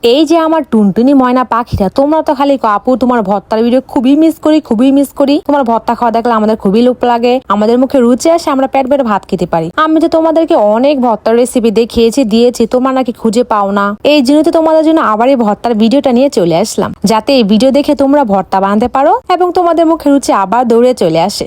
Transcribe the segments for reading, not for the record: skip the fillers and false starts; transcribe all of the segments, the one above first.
এই যে আমার টুনটুনি ময়না পাখিটা, তোমরা তো খালি আপু তোমার ভর্তার ভিডিও খুবই মিস করি। তোমার ভর্তা খাওয়া দেখলে আমাদের খুবই লোভ লাগে, আমাদের মুখে রুচি আসে, আমরা পেট ভরে ভাত খেতে পারি। আমি তো তোমাদেরকে অনেক ভর্তার রেসিপি দেখিয়েছি, দিয়েছি, তোমরা নাকি খুঁজে পাও না। এই জন্য তো তোমাদের জন্য আবার এই ভর্তার ভিডিওটা নিয়ে চলে আসলাম, যাতে এই ভিডিও দেখে তোমরা ভর্তা বানাতে পারো এবং তোমাদের মুখে রুচি আবার দৌড়ে চলে আসে।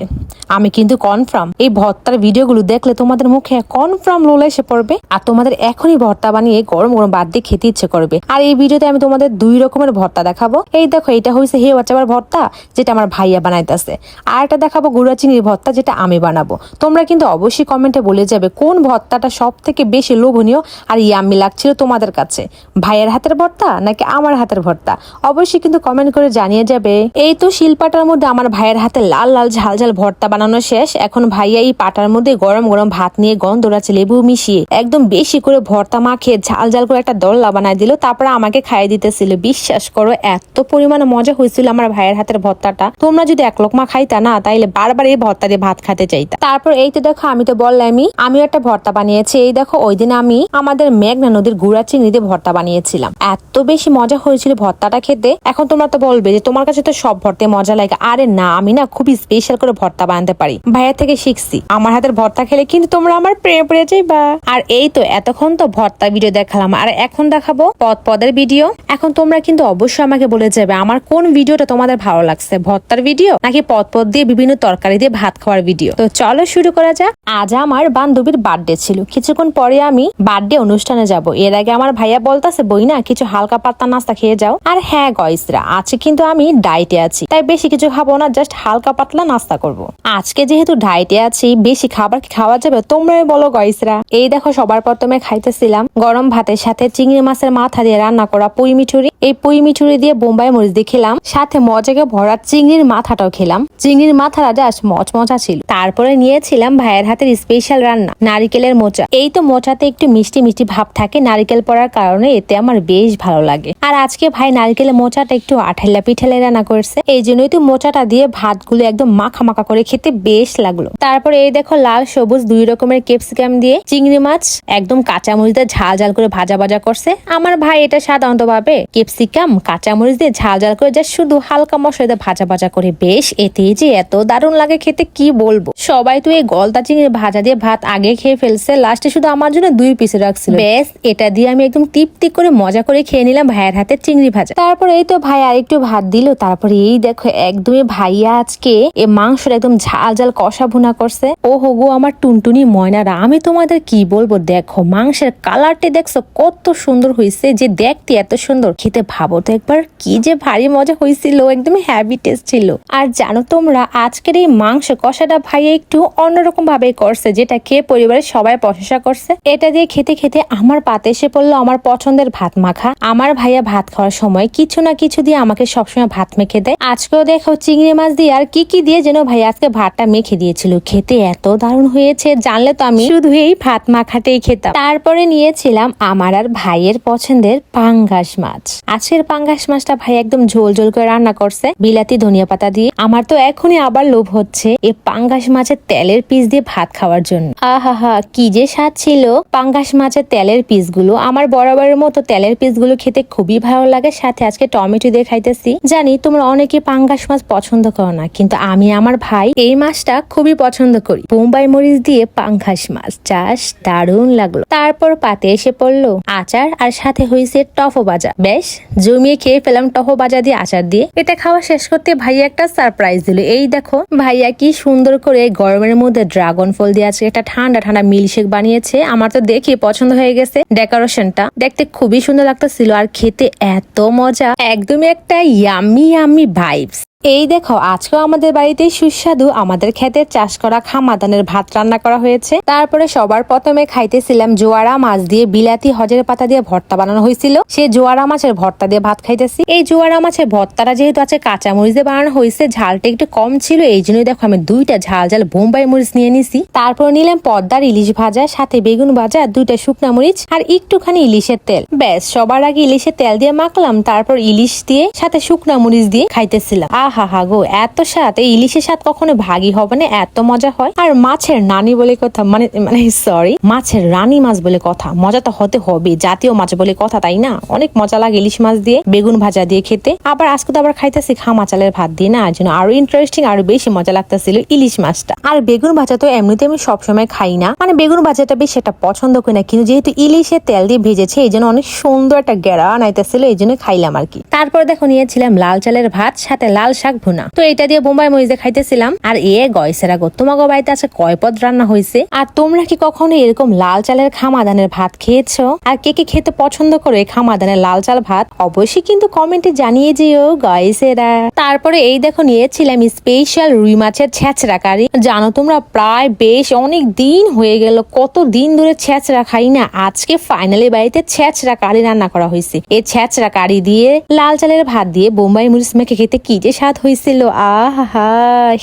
আমি কিন্তু কনফার্ম এই ভর্তার ভিডিওগুলো দেখলে তোমাদের মুখে কনফার্ম লোল এসে পড়বে, আর তোমাদের এখনই ভর্তা বানিয়ে গরম গরম ভাত দিয়ে খেতে ইচ্ছে করবে। আর এই ভিডিওতে আমি তোমাদের দুই রকমের ভর্তা দেখাবো। এই দেখো, এটা হয়েছে হে বাচ্চাবার ভর্তা, যেটা আমার ভাইয়া বানাইতেছে, আর এটা দেখাবো গুঁড়া চিনির ভর্তা, যেটা আমি বানাবো। তোমরা কিন্তু অবশ্যই কমেন্টে বলে যাবে কোন ভর্তাটা সব থেকে বেশি লোভনীয় আর ইয়াম্মি লাগছিল তোমাদের কাছে, ভাইয়ের হাতের ভর্তা নাকি আমার হাতের ভর্তা। অবশ্যই কিন্তু কমেন্ট করে জানিয়ে যাবে। এই তো শিলপাটার মধ্যে আমার ভাইয়ের হাতে লাল লাল ঝাল ঝাল ভর্তা বানানো শেষ। এখন ভাইয়া এই পাটার মধ্যে গরম গরম ভাত নিয়ে গন্ধ রাখছে লেবু মিশিয়ে একদম বেশি করে ভর্তা মাখিয়ে ঝাল ঝাল করে একটা দল্লা বানাই দিল, তারপরে আমাকে খাইয়ে দিতেছিল। বিশ্বাস করো এত পরিমাণে মজা হয়েছিল আমার ভাইয়ের হাতের ভর্তাটা। তোমরা যদি এক লোকমা খাইতা না, তাইলে বারবার এই ভর্তা দিয়ে ভাত খেতে চাইতা। তারপর এই তো দেখো, আমি তো বললামই আমি একটা ভর্তা বানিয়েছি। এই দেখো, ওই দিন আমি আমাদের মেঘনা নদীর গুঁড়া চিংড়ি দিয়ে ভর্তা বানিয়েছিলাম। এত বেশি মজা হয়েছিল ভর্তাটা খেতে। এখন তোমরা তো বলবে যে তোমার কাছে তো সব ভর্তায় মজা লাগে। আরে না, আমি না খুবই স্পেশাল করে ভর্তা বানাতে পারি, ভাইয়া থেকে শিখছি। আমার হাতের ভর্তা খেলে কিন্তু তোমরা আমার প্রেমে পড়ে যাইবা। আর এই তো এতক্ষণ তো ভর্তা ভিডিও দেখালাম, আর এখন দেখাবো পদের ভিডিও। এখন তোমরা কিন্তু অবশ্যই আমাকে বলে যাবে আমার কোন ভিডিওটা তোমাদের ভালো লাগছে, ভর্তার ভিডিও নাকি পদ দিয়ে বিভিন্ন তরকারি দিয়ে ভাত খাওয়ার ভিডিও। তো চলো শুরু করা যাক। আজ আমার বান্ধবীর বার্থডে ছিল, কিছুক্ষণ পরে আমি বার্থডে অনুষ্ঠানে যাব। এর আগে আমার ভাইয়া বলতাছে বই না কিছু হালকা পাতলা নাস্তা খেয়ে যাও। আর হ্যাঁ গয়সরা, আজকে কিন্তু আমি ডায়েটে আছি, তাই বেশি কিছু খাবো না, জাস্ট হালকা পাতলা নাস্তা করব। আজকে যেহেতু ডায়েটে আছি, বেশি খাবার কি খাওয়া যাবে তোমরাই বলো গয়সরা। এই দেখো, সবার প্রথমে খাইতেছিলাম গরম ভাতের সাথে চিংড়ি মাছের মাথা দিয়ে রান্না করা পুঁই মিঠুরি। এই পুঁই মিঠুরি দিয়ে বোম্বাই মরিচ দিয়ে খেলাম, সাথে মজাকে ভরা চিংড়ির মাথাটাও খেলাম। চিংড়ির মাথাটা জাস্ট মচমচা ছিল। তারপরে নিয়েছিলাম ভাইয়ের হাতের স্পেশাল রান্না নারিকেলের মোচা। এই তো মোচাতে একটু মিষ্টি মিষ্টি ভাব থাকে নারিকেল পড়ার কারণে, এতে আমার বেশ ভালো লাগে। আর আজকে ভাই নারিকেলের মোচাটা একটু আঠাইলা পিঠালে রান্না করছে, এই জন্যই তো মোচাটা দিয়ে ভাতগুলো একদম মাখা মাখা করে খেতে বেশ লাগলো। তারপরে এই দেখো, লাল সবুজ দুই রকমের ক্যাপসিকাম দিয়ে চিংড়ি মাছ একদম কাঁচামরিচ দিয়ে ঝাল ঝাল করে ভাজা করছে। আমার ভাই এটা সাধারণত ভাবে ক্যাপসিকাম কাঁচামরিচ দিয়ে ঝাল ঝাল করে যা শুধু হালকা মশলা দিয়ে ভাজা করে বেশ, এতে যে এত দারুণ লাগে খেতে কি বলবো। সবাই তো এই গলদা চিংড়ি ভাজা দিয়ে ভাত আগে খেয়ে ফেলছে, লাস্টে শুধু আমার জন্য 2 পিস রাখছিল। বেশ, এটা দিয়ে আমি একদম তৃপ্তি করে মজা করে খেয়ে নিলাম ভাইয়ের হাতের চিংড়ি ভাজা। তারপর এই তো ভাই আরেকটু ভাত দিল। তারপরে এই দেখো, একদমই ভাইয়া আজকে এই মাংসটা একদম ঝাল ঝাল কষা ভুনা করছে। ও হগো আমার টুনটুনি ময়নারা, আমি তোমাদের কি বলবো, দেখো মাংসের কালারটি দেখছো কত সুন্দর হয়েছে, যে দেখতে এত সুন্দর, খেতে ভাবো তো একবার কি যে ভারী মজা হয়েছিল, একদমই হ্যাভি টেস্ট ছিল। আর জানো তোমরা, আজকের এই মাংস কষাটা ভাই একটু অন্যরকম ভাবে করছে, যেটা খেয়ে পরিবারের সবাই প্রশংসা করছে। এটা দিয়ে খেতে খেতে আমার পাতে এসে পড়লো আমার পছন্দের ভাত মাখা। আমার ভাইয়া ভাত খাওয়ার সময় কিছু না কিছু দিয়ে আমাকে সবসময় ভাত মেখে দেয়। আজকেও দেখো চিংড়ি মাছ দিয়ে আর কি দিয়ে যেন ভাই আজকে ভাতটা মেখে দিয়েছিল, খেতে এত দারুণ হয়েছে, জানলে তো আমি শুধু এই ভাত মাখাটাই খেতাম। তারপরে নিয়েছিলাম আমার আর ভাইয়ের পছন্দের পাঙ্গাস মাছ। আজকের পাঙ্গাস মাছটা ভাই একদম ঝোল ঝোল করে রান্না করছে বিলাতি ধনিয়া পাতা দিয়ে। আমার তো এখনই আবার লোভ হচ্ছে এই পাঙ্গাস মাছের তেলের পিস দিয়ে ভাত খাওয়ার জন্য। আহা কি যে স্বাদ ছিল পাঙ্গাস মাছের তেলের পিস গুলো। আমার বরাবরের মতো তেলের পিস গুলো খেতে খুবই ভালো লাগে, সাথে আজকে টমেটো দিয়ে খাইতেছি। জানি তোমরা অনেকে পাঙ্গাস মাছ পছন্দ করো না, কিন্তু আমি আমার ভাই এই মাছটা খুবই পছন্দ করি। বোম্বাই মরিচ দিয়ে পাঙ্গাস মাছ জাস্ট দারুণ লাগলো। তারপর পাতে এসে পড়লো আচার, আর সাথে হয়েছে টফো ভাজা। বেশ জমিয়ে খেয়ে ফেলাম টফো ভাজা দিয়ে আচার দিয়ে। এটা খাওয়া শেষ করতে ভাইয়া একটা সারপ্রাইজ দিল। এই দেখো ভাইয়া কি সুন্দর করে গরমের মধ্যে ড্রাগন ফল দিয়ে আছে একটা ঠান্ডা ঠান্ডা মিল্কশেক বানিয়েছে। আমার তো দেখে পছন্দ হয়ে গেছে, ডেকোরেশনটা দেখতে খুবই সুন্দর লাগতেছিল, আর খেতে এত মজা, একদমই একটা ইয়াম্মি ভাইবস। এই দেখো, আজকেও আমাদের বাড়িতে সুস্বাদু আমাদের ক্ষেতের চাষ করা খামাদানের ভাত রান্না করা হয়েছে। তারপরে সবার প্রথমে খাইতেছিলাম জোয়ারা মাছ দিয়ে বিলাতি হজের পাতা দিয়ে ভর্তা বানানো হয়েছিল, সে জোয়ারা মাছের ভর্তা দিয়ে ভাত খাইতেছি। এই জোয়ারা মাছের ভর্তাটা যেহেতু আছে কাঁচা মরিচ দিয়ে বানানো হয়েছে, ঝালটা একটু কম ছিল, এই জন্যই দেখো আমি 2টা ঝাল ঝাল বোম্বাই মরিচ নিয়ে নিছি। তারপর নিলাম পদ্মার ইলিশ ভাজা, সাথে বেগুন ভাজা, 2টা শুকনা মরিচ আর একটুখানি ইলিশের তেল। ব্যাস, সবার আগে ইলিশের তেল দিয়ে মাখলাম, তারপর ইলিশ দিয়ে সাথে শুকনা মরিচ দিয়ে খাইতেছিলাম। হা হা গো, এত স্বাদ! এই ইলিশের স্বাদ কখনো ভাগই হবে না, এত মজা হয়। আর মাছের নানি বলে কথা, মানে মানে সরি, মাছের রানী মাছ বলে কথা, মজা তো হতে হবে, জাতীয় মাছ বলে কথা, তাই না? অনেক মজা লাগে ইলিশ মাছ দিয়ে বেগুন ভাজা দিয়ে খেতে। আবার আজকে তো আবার খাইতেছি খামা চালের ভাত দিয়ে, না জন্য আরো ইন্টারেস্টিং, আরো বেশি মজা লাগতেছিল ইলিশ মাছটা। আর বেগুন ভাজা তো এমনিতে আমি সবসময় খাই না, মানে বেগুন ভাজাটা বেশ একটা পছন্দ করি না, কিন্তু যেহেতু ইলিশের তেল দিয়ে ভেজেছে এই জন্য অনেক সুন্দর একটা গ্যারান আইতেছিল, এই জন্য খাইলাম আর কি। তারপর দেখো নিয়েছিলাম লাল চালের ভাত, সাথে লাল শাক ভুনা। তো এটা দিয়ে বোম্বাই মরিচে খাইতেছিলাম। আর গয়সেরা গো, তোমাকে বাড়িতে আছে কয় পদ রান্না হয়েছে? আর তোমরা কি কখনো এরকম লাল চালের খামাদানের ভাত খেয়েছো? আর কে কে খেতে পছন্দ করে খামাদানের লাল চাল ভাত? অবশ্যই কিন্তু কমেন্টে জানিয়ে যেও গয়সেরা। তারপরে এই দেখো নিয়েছিলাম স্পেশাল রুই মাছের ছেঁচড়া কারি। জানো তোমরা, প্রায় বেশ অনেক দিন হয়ে গেল, কত দিন ধরে ছেঁচড়া খাই না, আজকে ফাইনালি বাড়িতে ছেঁচড়া কারি রান্না করা হয়েছে। এই ছেঁচড়া কারি দিয়ে লাল চালের ভাত দিয়ে বোম্বাই মরিচ মেখে খেতে কি যে স্বাদ হয়েছিল, আহা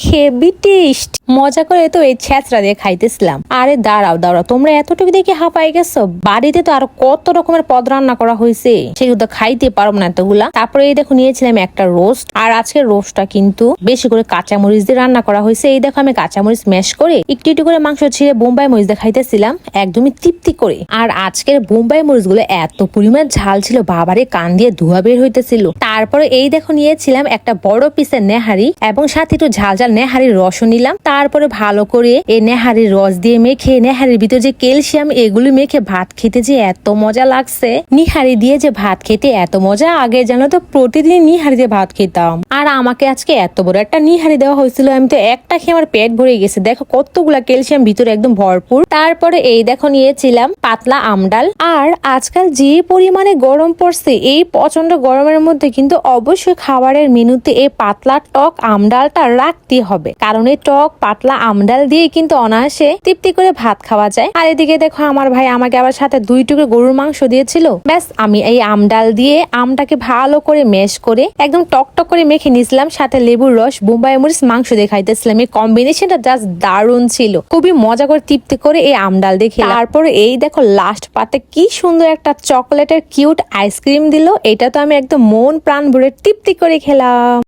হেভি টেস্ট। মজা করে তো এই ছেঁচড়া দিয়ে খাইতেছিলাম। আরে দাঁড়াও দাঁড়াও, তোমরা এতটুকু দেখে হাঁপাই গেছো? বাড়িতে তো আরো কত রকমের পদ রান্না করা হয়েছে, সেগুলো তো খাইতে পারবো না এতগুলা। তারপরে এই দেখো নিয়েছিলাম একটা রোস্ট, আর আজকের রোস্টটা কিন্তু বেশি করে কাঁচামরিচ দিয়ে রান্না করা হয়েছে। এই দেখো আমি কাঁচামরিচ ম্যাশ করে একটু একটু করে মাংস ছিঁড়ে বোম্বাই মরিচ দিয়ে খাইতেছিলাম, একদমই তৃপ্তি করে। আর আজকের বোম্বাই মরিচ গুলো এত পরিমাণ ঝাল ছিল, বাবারে কান দিয়ে ধোঁয়া বের হইতেছিল। তারপরে এই দেখো নিয়েছিলাম একটা বড় পিসের নেহারি, এবং সাথে একটু ঝাল ঝাল নেহারির রসও নিলাম। তারপরে ভালো করে এই নেহারির রস দিয়ে মেখে, নেহারির ভিতরে যে ক্যালসিয়াম, এগুলি মেখে ভাত খেতে যে এত মজা লাগছে। নিহারি দিয়ে যে ভাত খেতে এত মজা, আগে জানো তো প্রতিদিন নিহারি দিয়ে ভাত খেতাম। আর আমাকে আজকে এত বড় একটা নিহারি দেওয়া হয়েছিল, আমি তো একটা খেয়ে আমার পেট ভরে গেছে। দেখো কতগুলা ক্যালসিয়াম ভিতরে একদম ভরপুর। তারপরে এই দেখো নিয়েছিলাম পাতলা আমডাল। আর আজকাল যে পরিমাণে গরম পড়ছে, এই প্রচন্ড গরমের মধ্যে কিন্তু অবশ্যই খাবারের মেনুতে এই পাতলা টক আমডালটা রাখতে হবে, কারণ এই টক পাতলা আমডাল দিয়ে কিন্তু অনায়াসে তৃপ্তি করে ভাত খাওয়া যায়। আর এদিকে দেখো আমার ভাই আমাকে আবার সাথে 2 টুকরো গরুর মাংস দিয়েছিল। ব্যাস আমি এই আমডাল দিয়ে আমটাকে ভালো করে মেশ করে একদম টক টক করে মেখে নিয়েছিলাম, সাথে লেবুর রস, বোম্বাই মরিচ, মাংস দিয়ে খাইতেছিলাম। এই কম্বিনেশনটা জাস্ট দারুণ ছিল, খুবই মজা করে তৃপ্তি করে এই আমডাল দিয়ে খেলাম। তারপরে এই দেখো লাস্ট পাতে কি সুন্দর একটা চকলেটের কিউট আইসক্রিম দিল, এটা তো আমি একদম মন প্রাণ ভরে তৃপ্তি করে খেলাম।